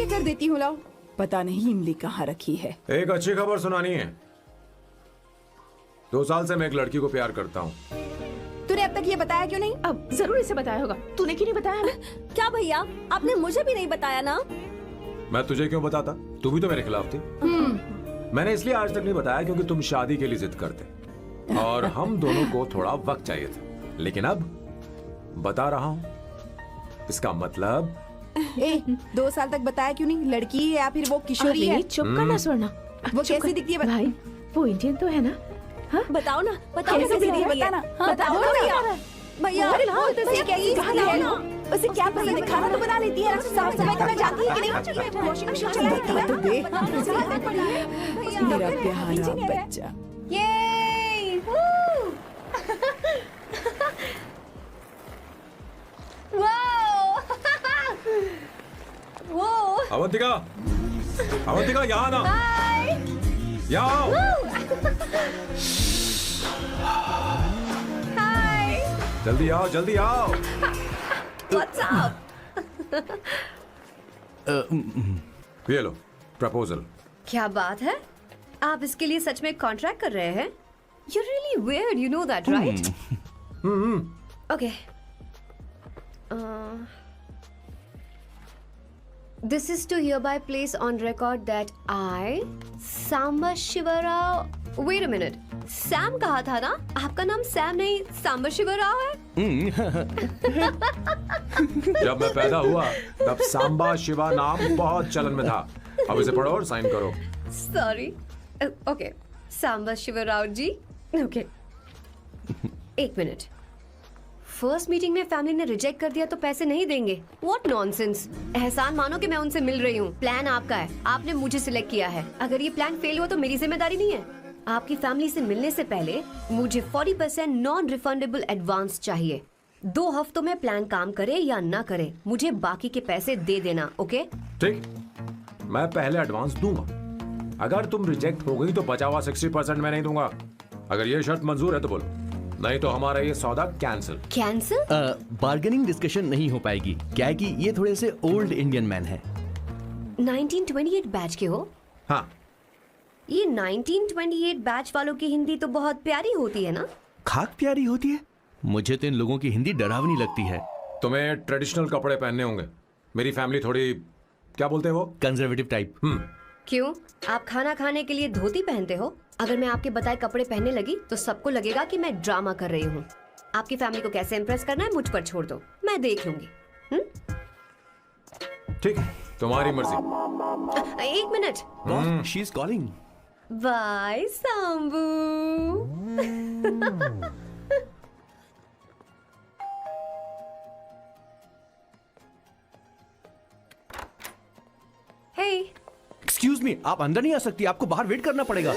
कर देती हूँ, लाओ। पता नहीं इमली कहाँ रखी है। एक अच्छी खबर सुनानी है। 2 साल से मैं एक लड़की को प्यार करता हूँ। तूने अब तक ये बताया क्यों नहीं? अब जरूर इसे बताया होगा, तूने क्यों नहीं बताया हमें? क्या भैया, आपने मुझे भी नहीं बताया ना? मैं तुझे क्यों बताता? तू भी तो मेरे खिलाफ थी। मैंने इसलिए आज तक नहीं बताया क्योंकि तुम शादी के लिए जिद करते और हम दोनों को थोड़ा वक्त चाहिए था। लेकिन अब बता रहा हूँ। इसका मतलब 2 साल तक बताया क्यों नहीं? लड़की है या फिर वो किशोरी है? चुप करना स्वर्णा। वो चुप कैसी कर। दिखती है? भाई वो इंडियन तो है ना? हाँ बताओ ना, बताओ कैसी कैसी दिखती है? लगी है? बता ना। हाँ, बताओ बताओ ना भैया। यार। भैया, अरे हाँ, भैया, क्या ये बताओ है ना। ना? उसे क्या पसंद है? खाना तो बना लेती है, साफ सफाई करना जानती है कि नहीं? वॉशिंग मशीन चला लेती है? तो दे मेरा प्यारा बच्चा। ये वो अवंतिका, अवंतिका यहाँ ना, यहाँ आओ। जल्दी आओ, जल्दी आओ। What's up? ये लो प्रपोजल। क्या बात है? आप इसके लिए सच में कॉन्ट्रैक्ट कर रहे हैं? You're really weird, you know that, right? Okay. This is to hereby place on record that I, Samba Shivarao. Wait a minute. Sam कहा था ना? आपका नाम सैम नहीं सांबा शिवराव है? जब मैं पैदा हुआ तब सांबा शिवा नाम बहुत चलन में था। अब इसे पढ़ो और साइन करो। Sorry. Okay. सांबा शिवराव जी. Okay. 1 मिनट। फर्स्ट मीटिंग में फैमिली ने रिजेक्ट कर दिया तो पैसे नहीं देंगे? What nonsense! एहसान मानो कि मैं उनसे मिल रही हूँ। प्लान आपका है, आपने मुझे सिलेक्ट किया है। अगर ये प्लान फेल हुआ तो मेरी जिम्मेदारी नहीं है। आपकी फैमिली से मिलने से पहले मुझे 40% नॉन रिफंडेबल एडवांस चाहिए। 2 हफ्तों में प्लान काम करे या ना करे, मुझे बाकी के पैसे दे देना, ओके? ठीक, मैं पहले एडवांस दूंगा। अगर तुम रिजेक्ट हो गई तो बचा हुआ 60% मैं नहीं दूंगा। अगर ये शर्त मंजूर है तो बोलो, नहीं तो हमारा ये सौदा कैंसिल। कैंसिल? बार्गेनिंग डिस्कशन नहीं हो पाएगी। क्या है कि ये थोड़े से ओल्ड इंडियन मैन है। 1928 बैच के हो? हाँ। ये 1928 बैच वालों की हिंदी तो बहुत प्यारी होती है ना? खाक प्यारी होती है? मुझे तो इन लोगों की हिंदी डरावनी लगती है। तुम्हें ट्रेडिशनल कपड़े पहनने होंगे। मेरी फैमिली थोड़ी, क्या बोलते हैं वो, कंजर्वेटिव टाइप। क्यों? आप खाना खाने के लिए धोती पहनते हो? अगर मैं आपके बताए कपड़े पहनने लगी तो सबको लगेगा कि मैं ड्रामा कर रही हूँ। आपकी फैमिली को कैसे इम्प्रेस करना है मुझ पर छोड़ दो, मैं देख लूंगी। ठीक है, तुम्हारी मर्जी। 1 minute. She is calling. Bye Sambu. Hey, excuse me, आप अंदर नहीं आ सकती, आपको बाहर वेट करना पड़ेगा।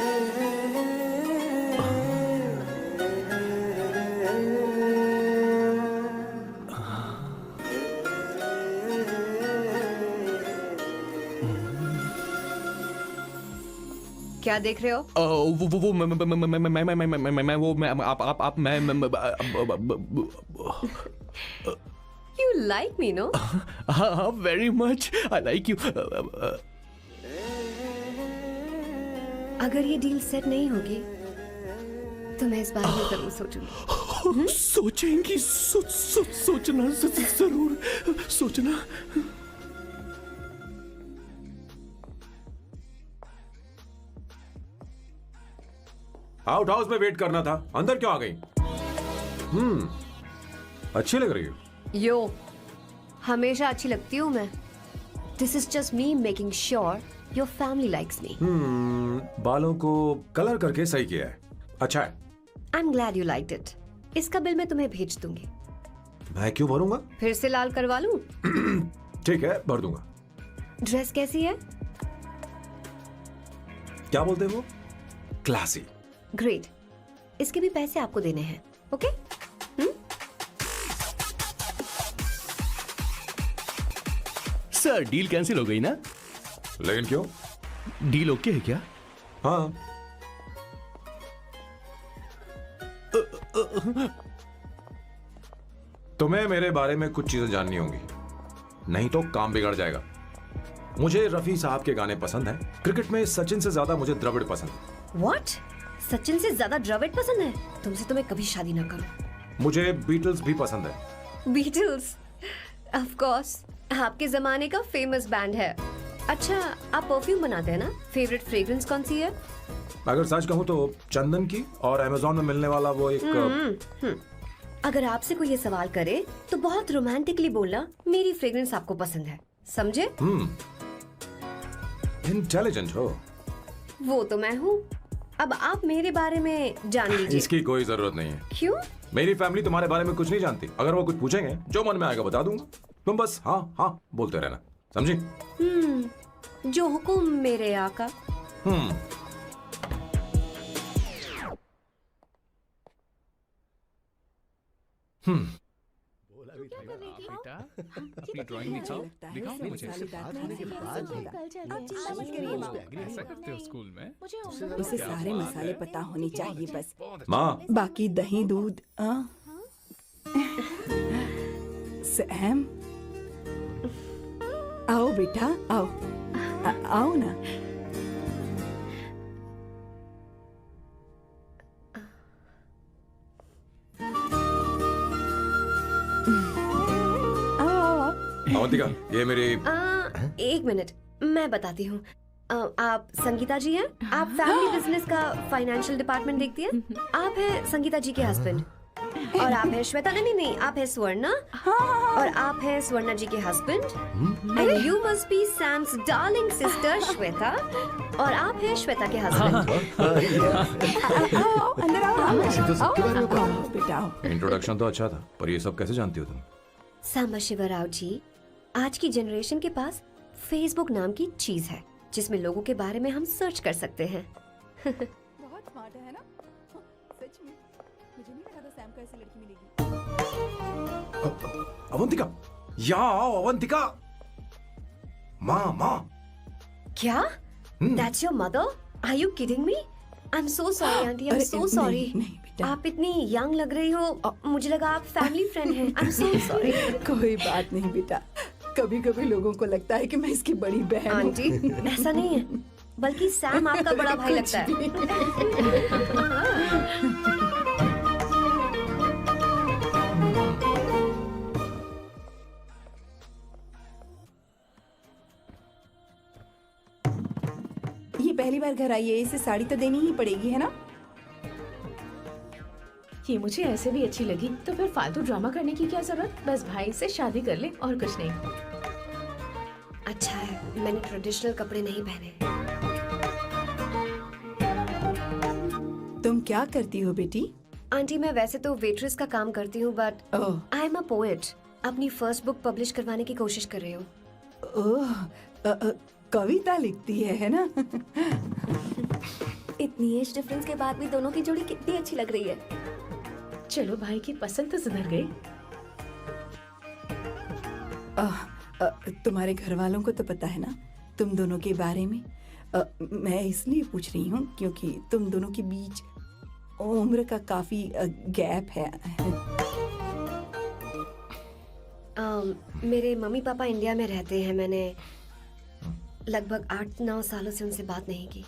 क्या देख रहे हो? वो मैं आप मैं You like me, no? हाँ, very much, I like you. अगर ये डील सेट नहीं होगी तो मैं इस बारे में जरूर सोचूंगी। सोचेंगी, सोचना जरूर सोचना। आउट हाउस में वेट करना था, अंदर क्यों आ गई? अच्छी लग रही हो। यो, हमेशा अच्छी लगती हूँ मैं। This is just me making sure your family likes me. बालों को कलर करके सही किया है, अच्छा है। I am glad you liked it. इसका बिल मैं तुम्हें भेज दूंगी। मैं क्यों भरूंगा? फिर से लाल करवा लूं? ठीक है, भर दूंगा। ड्रेस कैसी है? क्या बोलते हैं वो? क्लासी। ग्रेट। इसके भी पैसे आपको देने हैं, ओके? सर, डील कैंसिल हो गई ना? लेकिन क्यों? डील ओके है क्या? हाँ। तुम्हें मेरे बारे में कुछ चीजें जाननी होंगी, नहीं तो काम बिगड़ जाएगा। मुझे रफी साहब के गाने पसंद हैं। क्रिकेट में सचिन से ज्यादा मुझे द्रविड़ पसंद है। What? सचिन से ज्यादा द्रविड़ पसंद है? तुमसे तो मैं कभी शादी ना करूं। मुझे बीटल्स भी पसंद है। बीटल्स? ऑफ कोर्स, आपके जमाने का फेमस बैंड है। अच्छा, आप परफ्यूम बनाते हैं ना? फेवरेट फ्रेग्रेंस कौन सी है? अगर सच कहूँ तो चंदन की, और अमेज़न में मिलने वाला वो एक अगर आपसे कोई ये सवाल करे तो बहुत रोमांटिकली बोलना मेरी फ्रेग्रेंस आपको पसंद है, समझे? इंटेलिजेंट हो। वो तो मैं हूँ। अब आप मेरे बारे में जान लीजिए। इसकी कोई जरूरत नहीं है। क्यों? मेरी फैमिली तुम्हारे बारे में कुछ नहीं जानती। अगर वो कुछ पूछेंगे, जो मन में आएगा बता दूंगा। तुम बस हाँ हाँ बोलते रहना, समझी? जो हुकुम मेरे आका। बेटा अपनी ड्राइंग दिखाओ, दिखाओ ना मुझे। ऐसा करते हो स्कूल में? उसे सारे मसाले पता होने चाहिए बस। माँ, बाकी दही दूध सैम, आओ बेटा आओ। आओ ना। अवंतिका, ये मेरी एक मिनट, मैं बताती हूँ। आप संगीता जी हैं? आप फैमिली बिजनेस का फाइनेंशियल डिपार्टमेंट देखती हैं? आप हैं संगीता जी के हस्बैंड। और आप हैं श्वेता। नहीं, आप हैं स्वर्णा। और आप हैं स्वर्णा जी के husband. And you must be Sam's darling sister Shweta. और आप हैं श्वेता के हस्बैंड। आओ अंदर आओ। ऐसे तो सबके बारे में पता है। आओ बेटा आओ। इंट्रोडक्शन तो अच्छा था, पर ये सब कैसे जानती हो तुम? सांबा शिवराव जी, आज की जनरेशन के पास फेसबुक नाम की चीज है जिसमें लोगों के बारे में हम सर्च कर सकते हैं। बहुत स्मार्ट है ना? सच में मुझे नहीं लगा था सैम को ऐसी लड़की मिलेगी। अवंतिका, यहाँ आओ अवंतिका। माँ। क्या? That's your mother? Are you kidding me? I'm so sorry, auntie. I'm so sorry. नहीं बेटा। आप इतनी यंग लग रही हो, मुझे लगा आप फैमिली फ्रेंड हैं। I'm so sorry. कोई बात नहीं बेटा, कभी कभी लोगों को लगता है कि मैं इसकी बड़ी बहन हूँ। आंटी, ऐसा नहीं है, बल्कि सैम आपका बड़ा भाई लगता है। ये पहली बार घर आई है, इसे साड़ी तो देनी ही पड़ेगी, है ना? ये मुझे ऐसे भी अच्छी लगी, तो फिर फालतू ड्रामा करने की क्या जरूरत? बस भाई से शादी कर ले और कुछ नहीं। अच्छा है, मैंने ट्रेडिशनल कपड़े नहीं पहने। तुम क्या करती हो बेटी? आंटी, मैं वैसे तो वेट्रेस का काम करती हूँ, but oh I am a poet. अपनी फर्स्ट बुक पब्लिश करवाने की कोशिश कर रही हूँ। ओह, कविता लिखती है ना? इतनी एज डिफरेंस के बाद भी दोनों की जोड़ी कितनी अच्छी लग रही है। चलो, भाई की पसंद तो सुधर गई। तुम्हारे घर वालों को तो पता है ना तुम दोनों के बारे में? मैं इसलिए पूछ रही हूँ क्योंकि तुम दोनों के बीच उम्र का काफी गैप है। मेरे मम्मी पापा इंडिया में रहते हैं। मैंने लगभग 8-9 सालों से उनसे बात नहीं की।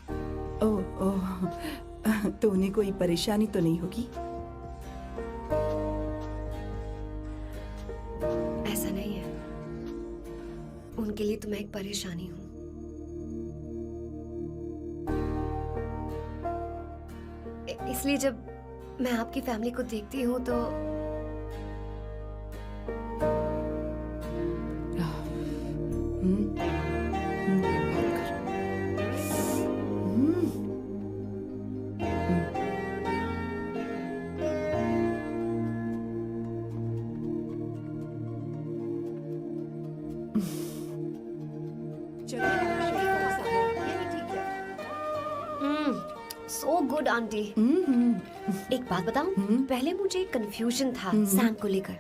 ओह, तो उन्हें कोई परेशानी तो नहीं होगी? ऐसा नहीं है, उनके लिए तो मैं एक परेशानी हूँ। इसलिए जब मैं आपकी फैमिली को देखती हूँ तो सो गुड आंटी। एक बात बताऊं, पहले मुझे कंफ्यूजन था सैम को लेकर,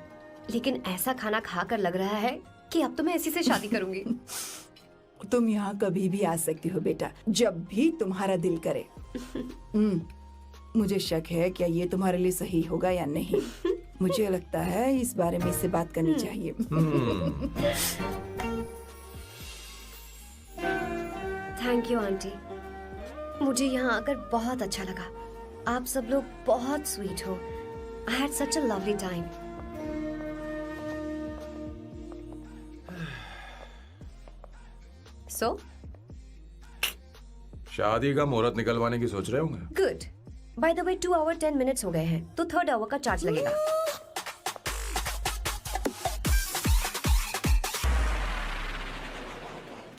लेकिन ऐसा खाना खाकर लग रहा है कि अब तो मैं इसी से शादी करूंगी। तुम यहाँ कभी भी आ सकती हो बेटा, जब भी तुम्हारा दिल करे। मुझे शक है क्या ये तुम्हारे लिए सही होगा या नहीं। मुझे लगता है इस बारे में इससे बात करनी चाहिए। Thank you aunty. मुझे यहाँ आकर बहुत अच्छा लगा। आप सब लोग बहुत स्वीट हो। I had such a lovely time. So शादी का मुहूर्त निकलवाने की सोच रहे होंगे। Good. By the way 2 hour 10 minutes हो गए हैं, तो 3rd आवर का चार्ज लगेगा।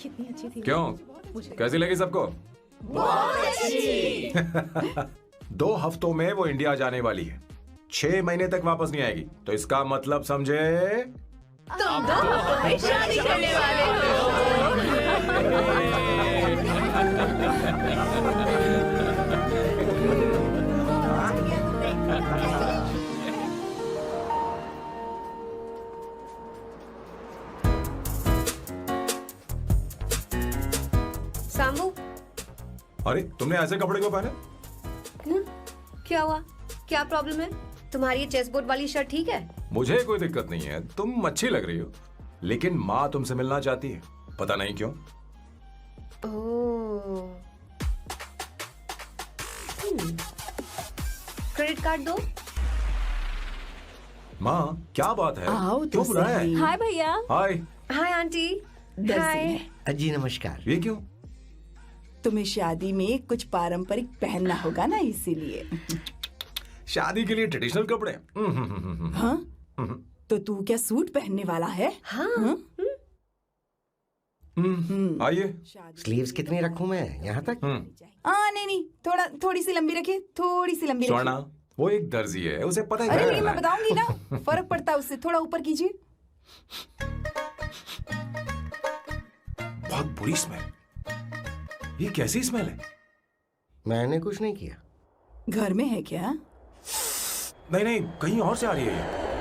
कितनी अच्छी थी। क्यों, कैसी लगी सबको? 2 हफ्तों में वो इंडिया जाने वाली है, 6 महीने तक वापस नहीं आएगी। तो इसका मतलब समझे तुम 2 हफ्तों में शादी करने वाले हो। सांबू, अरे तुमने ऐसे कपड़े क्यों पहने? क्या हुआ? क्या प्रॉब्लम है? तुम्हारी ये चेस बोर्ड वाली शर्ट ठीक है? मुझे कोई दिक्कत नहीं है, तुम अच्छी लग रही हो, लेकिन माँ तुमसे मिलना चाहती है, पता नहीं क्यों। ओह। क्रेडिट कार्ड दो। माँ क्या बात है, आओ तो क्यों बुलाया है? सही। हाय भैया। हाय। Hi aunty. दर्जी हाय। है। जी नमस्कार। ये क्यों? तुम्हें शादी में कुछ पारंपरिक पहनना होगा ना, इसीलिए। शादी के लिए ट्रेडिशनल कपड़े? हाँ, तो तू क्या सूट पहनने वाला है? हाँ। आइए। स्लीव्स कितनी रखूं मैं यहाँ तक? नहीं, थोड़ी सी लंबी रखिए, थोड़ी सी लंबी स्वर्णा, रखिए। वो एक दर्जी है, उसे पता है अरे क्या नहीं, करना मैं है। बताऊंगी ना, फर्क पड़ता है उससे। थोड़ा ऊपर कीजिए। बहुत बुरी स्मेल। ये कैसी स्मेल है? मैंने कुछ नहीं किया। घर में है क्या? नहीं, कहीं और से आ रही है ये।